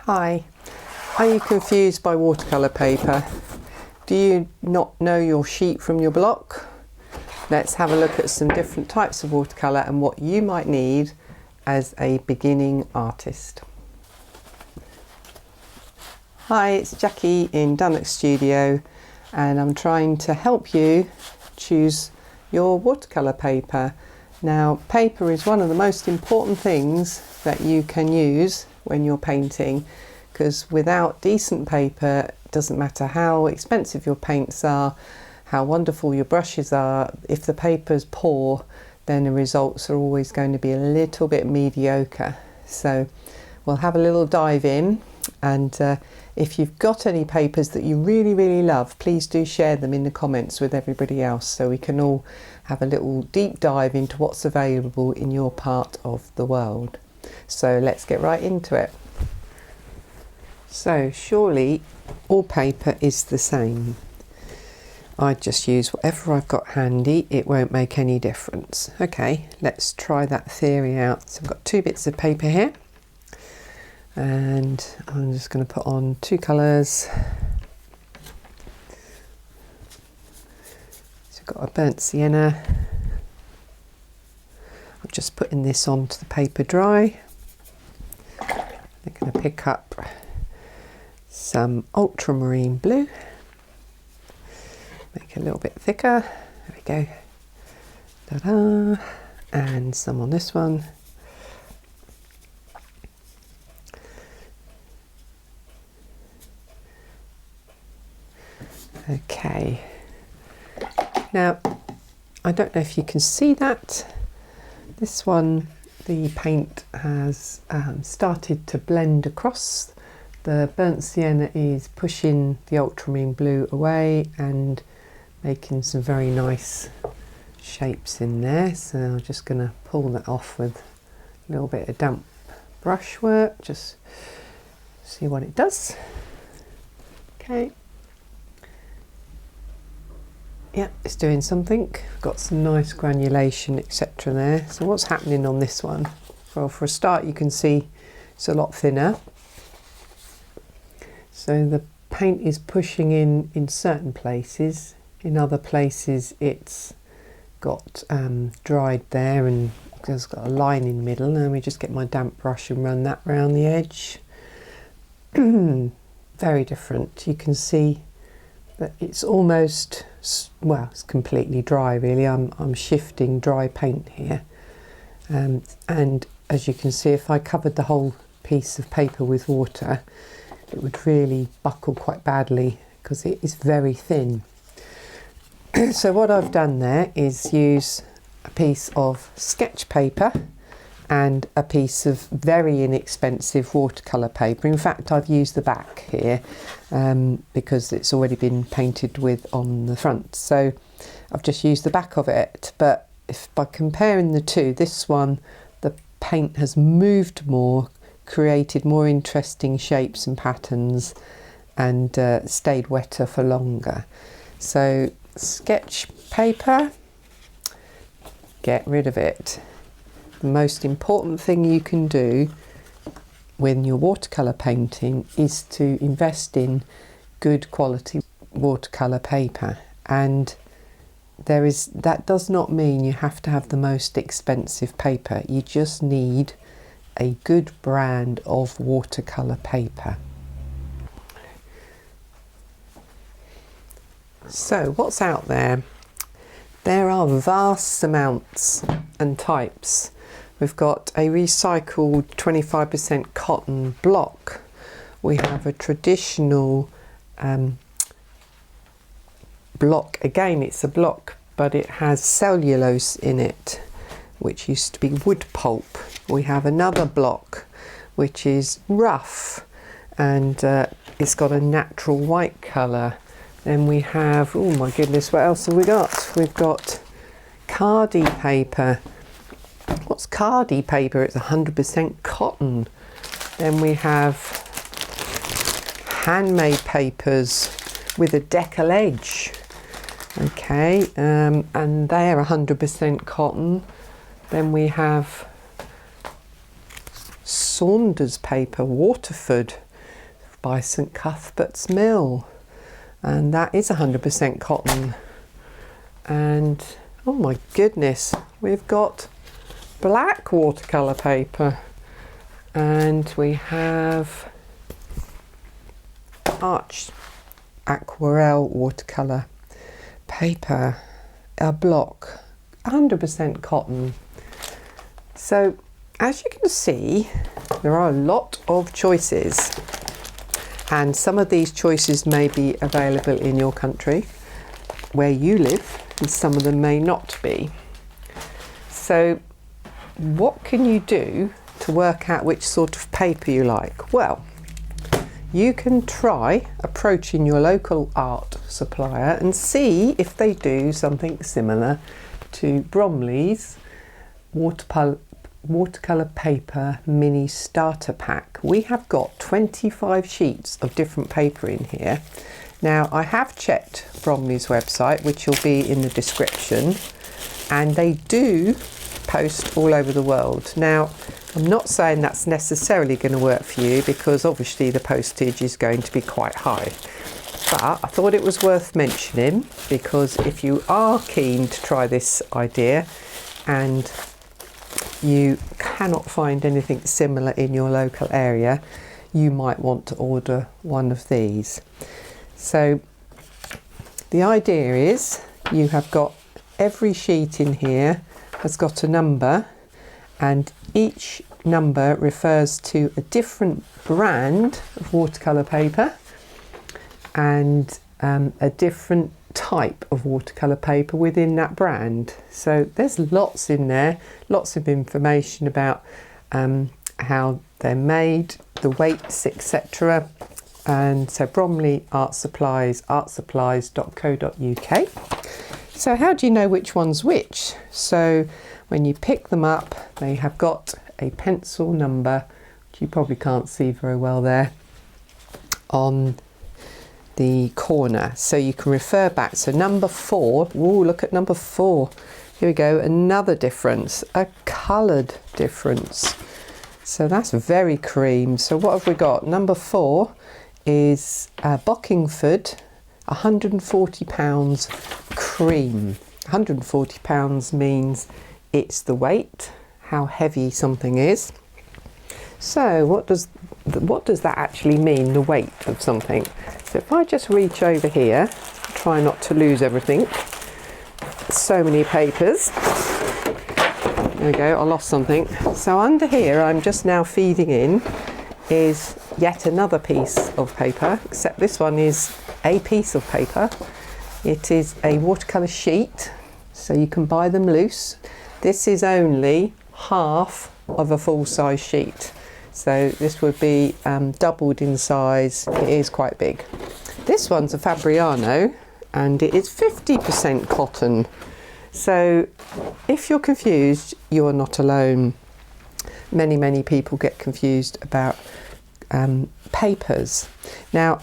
Hi, are you confused by watercolour paper? Do you not know your sheet from your block? Let's have a look at some different types of watercolour and what you might need as a beginning artist. Hi, it's Jackie in Dunnock Studio and I'm trying to help you choose your watercolour paper. Now, paper is one of the most important things that you can use when you're painting, because without decent paper, it doesn't matter how expensive your paints are, how wonderful your brushes are, if the paper's poor, then the results are always going to be a little bit mediocre. So we'll have a little dive in, and if you've got any papers that you really love, please do share them in the comments with everybody else so we can all have a little deep dive into what's available in your part of the world. So let's get right into it. So surely all paper is the same. I just use whatever I've got handy, it won't make any difference. Okay, let's try that theory out. So I've got two bits of paper here and I'm just going to put on two colours. So I've got a burnt sienna. I'm just putting this onto the paper dry. I'm going to pick up some ultramarine blue, make it a little bit thicker, there we go, ta-da, and some on this one. Okay, now I don't know if you can see that. This one, the paint has started to blend across. The burnt sienna is pushing the ultramarine blue away and making some very nice shapes in there. So I'm just going to pull that off with a little bit of damp brushwork, just see what it does. Okay. Yeah, it's doing something. Got some nice granulation, etc. there. So what's happening on this one? Well, for a start, you can see it's a lot thinner. So the paint is pushing in certain places. In other places, it's got dried there and it's got a line in the middle. Let me just get my damp brush and run that round the edge. Very different. You can see that it's almost, well, it's completely dry really. I'm shifting dry paint here. And as you can see, if I covered the whole piece of paper with water, it would really buckle quite badly because it is very thin. So what I've done there is use a piece of sketch paper and a piece of very inexpensive watercolour paper. In fact, I've used the back here because it's already been painted with on the front. So I've just used the back of it. But if by comparing the two, this one, the paint has moved more, created more interesting shapes and patterns, and stayed wetter for longer. So sketch paper, get rid of it. The most important thing you can do when you're watercolour painting is to invest in good quality watercolour paper, and that does not mean you have to have the most expensive paper. You just need a good brand of watercolour paper. So what's out there? There are vast amounts and types. We've got a recycled 25% cotton block. We have a traditional block. Again, it's a block, but it has cellulose in it, which used to be wood pulp. We have another block which is rough and it's got a natural white colour. Then we have, oh my goodness, what else have we got? We've got Cardi paper. What's Cardi paper? It's 100% cotton. Then we have handmade papers with a decal edge. Okay, and they're 100% cotton. Then we have Saunders paper, Waterford, by St Cuthbert's Mill, and that is 100% cotton. And oh my goodness, we've got black watercolour paper, and we have Arch Aquarelle watercolour paper, a block, 100% cotton. So as you can see, there are a lot of choices, and some of these choices may be available in your country where you live, and some of them may not be. So what can you do to work out which sort of paper you like? Well, you can try approaching your local art supplier and see if they do something similar to Bromley's watercolour paper mini starter pack. We have got 25 sheets of different paper in here. Now, I have checked Bromley's website, which will be in the description, and they do post all over the world. Now, I'm not saying that's necessarily going to work for you, because obviously the postage is going to be quite high. But I thought it was worth mentioning, because if you are keen to try this idea and you cannot find anything similar in your local area, you might want to order one of these. So the idea is you have got every sheet in here has got a number, and each number refers to a different brand of watercolour paper and a different type of watercolour paper within that brand. So there's lots in there, lots of information about how they're made, the weights, etc. And so Bromley Art Supplies, artsupplies.co.uk. So how do you know which one's which? So when you pick them up, they have got a pencil number, which you probably can't see very well there, on the corner, so you can refer back. So number 4, ooh, look at number 4. Here we go, another difference, a coloured difference. So that's very cream. So what have we got? Number 4 is Bockingford, £140 cream. £140 means it's the weight, how heavy something is. So what does that actually mean, the weight of something? So if I just reach over here, try not to lose everything. So many papers. There we go, I lost something. So under here, I'm just now feeding in is yet another piece of paper, except this one is a piece of paper. It is a watercolour sheet, so you can buy them loose. This is only half of a full-size sheet. So this would be doubled in size. It is quite big. This one's a Fabriano, and it is 50% cotton. So if you're confused, you're not alone. Many people get confused about papers. Now,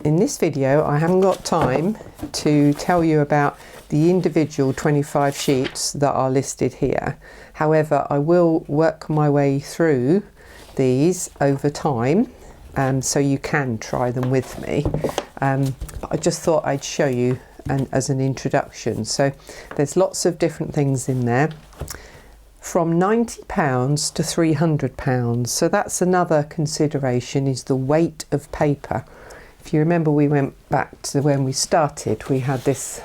in this video, I haven't got time to tell you about the individual 25 sheets that are listed here. However, I will work my way through these over time, so you can try them with me. I just thought I'd show you as an introduction. So there's lots of different things in there, from £90 to £300. So that's another consideration, is the weight of paper. If you remember, we went back to when we started, we had this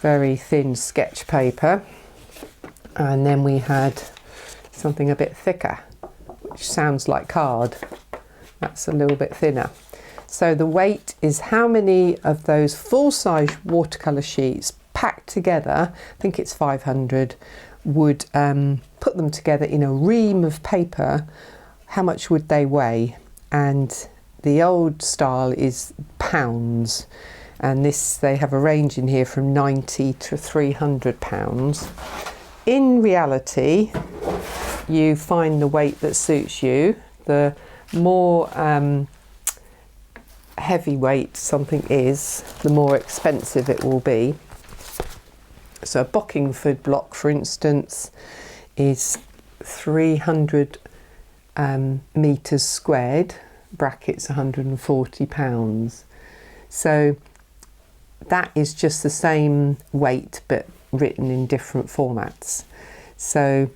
very thin sketch paper, and then we had something a bit thicker, which sounds like card. That's a little bit thinner. So the weight is how many of those full-size watercolour sheets packed together, I think it's 500, would put them together in a ream of paper, how much would they weigh? And the old style is pounds, and this, they have a range in here from 90 to 300 pounds. In reality, you find the weight that suits you. The more heavyweight something is, the more expensive it will be. So a Bockingford block, for instance, is 300 metres squared. brackets £140. So that is just the same weight but written in different formats. So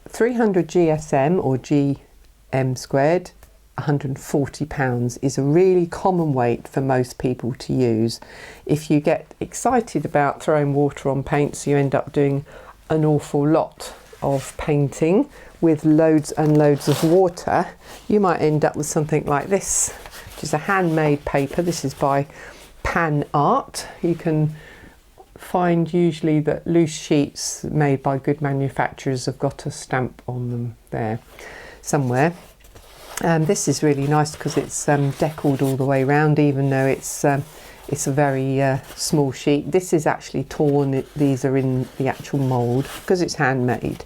300 GSM or GM squared, £140 is a really common weight for most people to use. If you get excited about throwing water on paints, you end up doing an awful lot of painting with loads and loads of water, you might end up with something like this, which is a handmade paper. This is by Pan Art. You can find usually that loose sheets made by good manufacturers have got a stamp on them there somewhere. This is really nice because it's deckled all the way around, even though it's a very small sheet. This is actually torn. These are in the actual mould because it's handmade.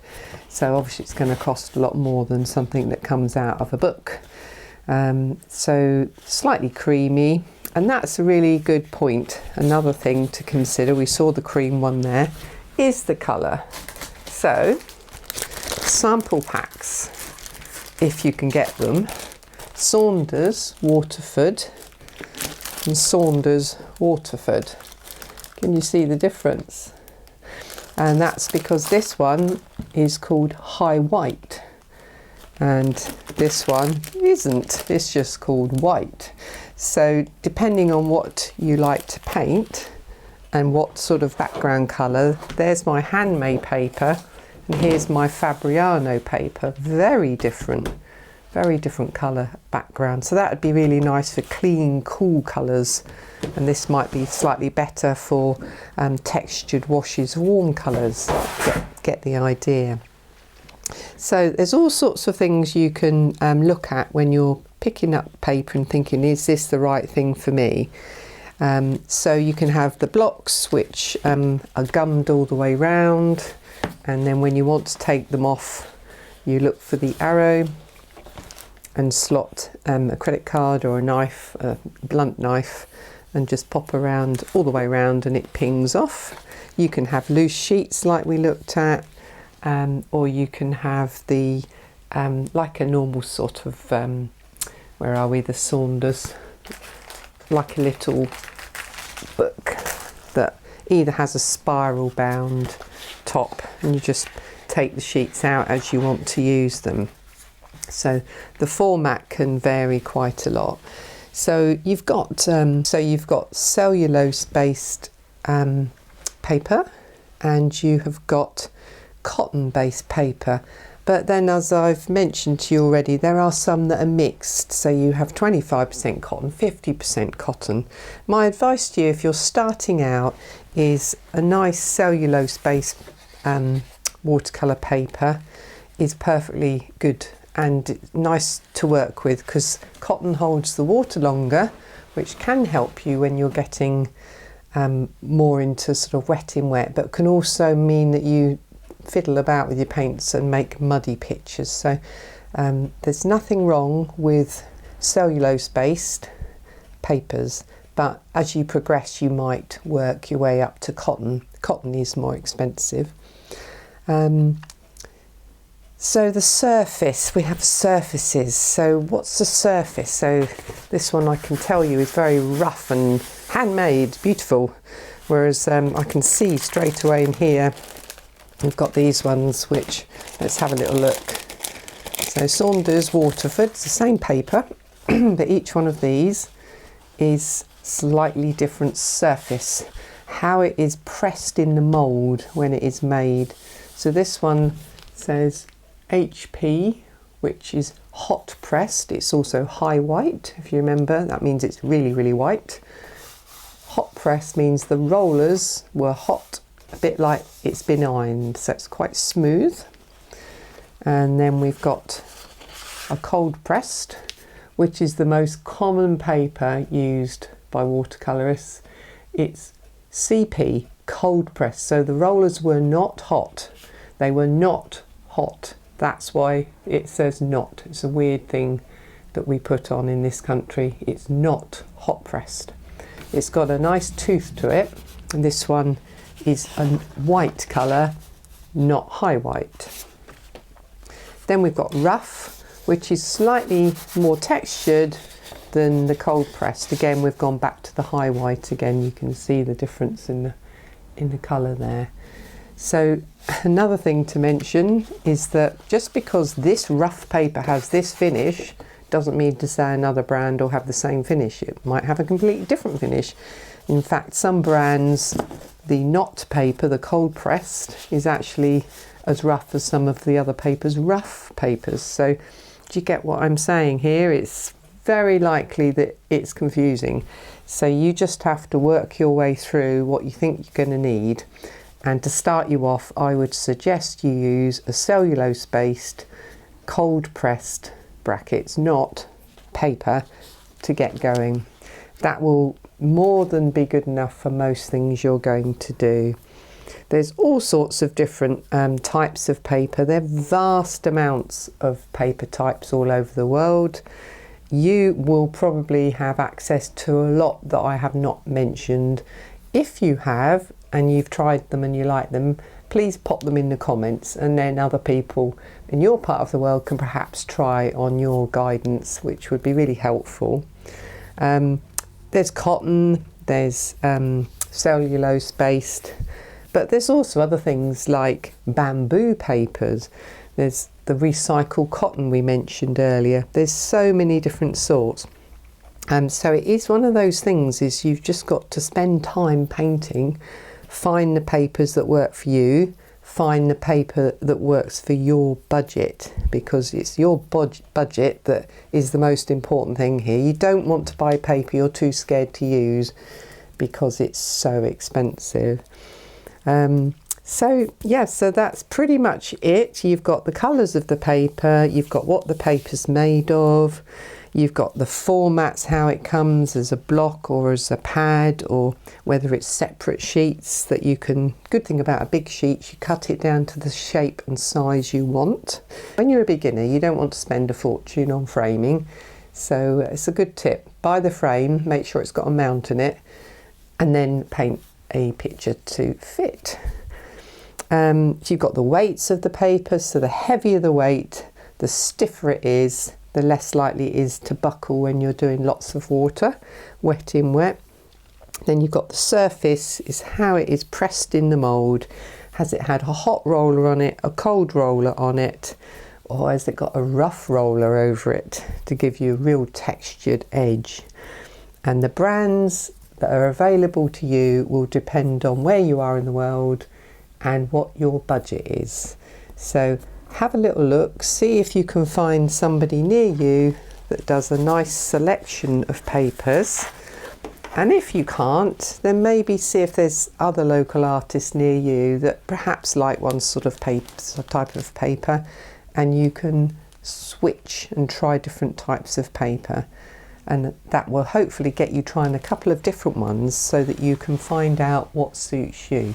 So obviously it's going to cost a lot more than something that comes out of a book. So slightly creamy, and that's a really good point. Another thing to consider, we saw the cream one there, is the colour. So sample packs, if you can get them, Saunders Waterford and Saunders Waterford. Can you see the difference? And that's because this one is called High White and this one isn't, it's just called white. So depending on what you like to paint and what sort of background colour, there's my handmade paper and here's my Fabriano paper. Very different colour background. So that would be really nice for clean, cool colours, and this might be slightly better for textured washes, warm colours. Get the idea. So there's all sorts of things you can look at when you're picking up paper and thinking, is this the right thing for me? So you can have the blocks which are gummed all the way round, and then when you want to take them off, you look for the arrow and slot a credit card or a knife, a blunt knife, and just pop around all the way around and it pings off. You can have loose sheets like we looked at, or you can have the like a normal sort of where are we, the Saunders, like a little book that either has a spiral bound top and you just take the sheets out as you want to use them. So the format can vary quite a lot. So you've got cellulose based paper and you have got cotton based paper. But then, as I've mentioned to you already, there are some that are mixed. So you have 25% cotton, 50% cotton. My advice to you, if you're starting out, is a nice cellulose based watercolour paper is perfectly good and nice to work with because cotton holds the water longer, which can help you when you're getting more into sort of wet in wet, but can also mean that you fiddle about with your paints and make muddy pictures. So there's nothing wrong with cellulose based papers, but as you progress you might work your way up to cotton. Cotton is more expensive. So the surface, we have surfaces. So what's the surface? So this one I can tell you is very rough and handmade, beautiful. Whereas I can see straight away in here, we've got these ones which, let's have a little look. So Saunders Waterford, it's the same paper, but each one of these is slightly different surface. How it is pressed in the mould when it is made. So this one says HP, which is hot pressed. It's also high white, if you remember. That means it's really, really white. Hot pressed means the rollers were hot, a bit like it's been ironed, so it's quite smooth. And then we've got a cold pressed, which is the most common paper used by watercolourists. It's CP, cold pressed. So the rollers were not hot. They were not hot. That's why it says not. It's a weird thing that we put on in this country. It's not hot pressed. It's got a nice tooth to it, and this one is a white colour, not high white. Then we've got rough. which is slightly more textured than the cold pressed. Again, we've gone back to the high white again. You can see the difference in the colour there. So another thing to mention is that just because this rough paper has this finish doesn't mean to say another brand will have the same finish. It might have a completely different finish. In fact, some brands, the knot paper, the cold pressed, is actually as rough as some of the other papers, rough papers. So do you get what I'm saying here? It's very likely that it's confusing. So you just have to work your way through what you think you're going to need. And to start you off, I would suggest you use a cellulose based cold pressed brackets, not paper, to get going. That will more than be good enough for most things you're going to do. There's all sorts of different types of paper. There are vast amounts of paper types all over the world. You will probably have access to a lot that I have not mentioned. If you have and you've tried them and you like them, please pop them in the comments, and then other people in your part of the world can perhaps try on your guidance, which would be really helpful. There's cotton, there's cellulose based, but there's also other things like bamboo papers. There's the recycled cotton we mentioned earlier. There's so many different sorts. So it is one of those things, is you've just got to spend time painting, find the papers that work for you, find the paper that works for your budget, because it's your budget that is the most important thing here. You don't want to buy paper you're too scared to use because it's so expensive. So that's pretty much it. You've got the colours of the paper, you've got what the paper's made of, you've got the formats, how it comes as a block or as a pad, or whether it's separate sheets that you can. Good thing about a big sheet, you cut it down to the shape and size you want. When you're a beginner, you don't want to spend a fortune on framing, so it's a good tip. Buy the frame, make sure it's got a mount in it, and then paint a picture to fit. So you've got the weights of the paper, so the heavier the weight, the stiffer it is, the less likely it is to buckle when you're doing lots of water, wet in wet. Then you've got the surface, is how it is pressed in the mould. Has it had a hot roller on it, a cold roller on it, or has it got a rough roller over it to give you a real textured edge? And the brands that are available to you will depend on where you are in the world and what your budget is. So have a little look, see if you can find somebody near you that does a nice selection of papers, and if you can't, then maybe see if there's other local artists near you that perhaps like one sort of paper, type of paper, and you can switch and try different types of paper, and that will hopefully get you trying a couple of different ones so that you can find out what suits you.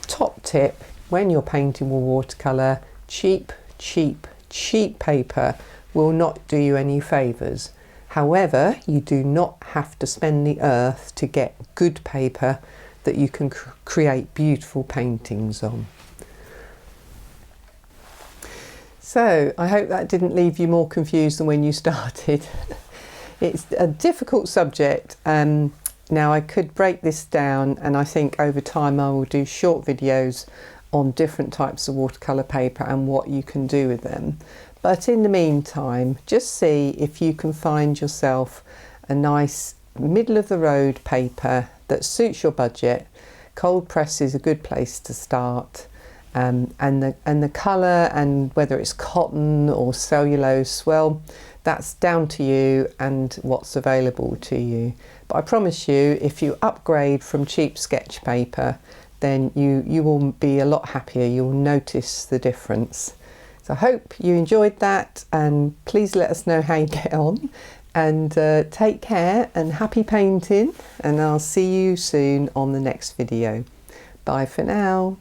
Top tip, when you're painting with watercolour, cheap paper will not do you any favours. However, you do not have to spend the earth to get good paper that you can create beautiful paintings on. So I hope that didn't leave you more confused than when you started. It's a difficult subject. Now I could break this down, and I think over time I will do short videos on different types of watercolour paper and what you can do with them. But in the meantime, just see if you can find yourself a nice middle of the road paper that suits your budget. Cold press is a good place to start, and the colour, and whether it's cotton or cellulose, well, that's down to you and what's available to you. But I promise you, if you upgrade from cheap sketch paper, then you will be a lot happier. You'll notice the difference. So I hope you enjoyed that, and please let us know how you get on, and take care and happy painting, and I'll see you soon on the next video. Bye for now.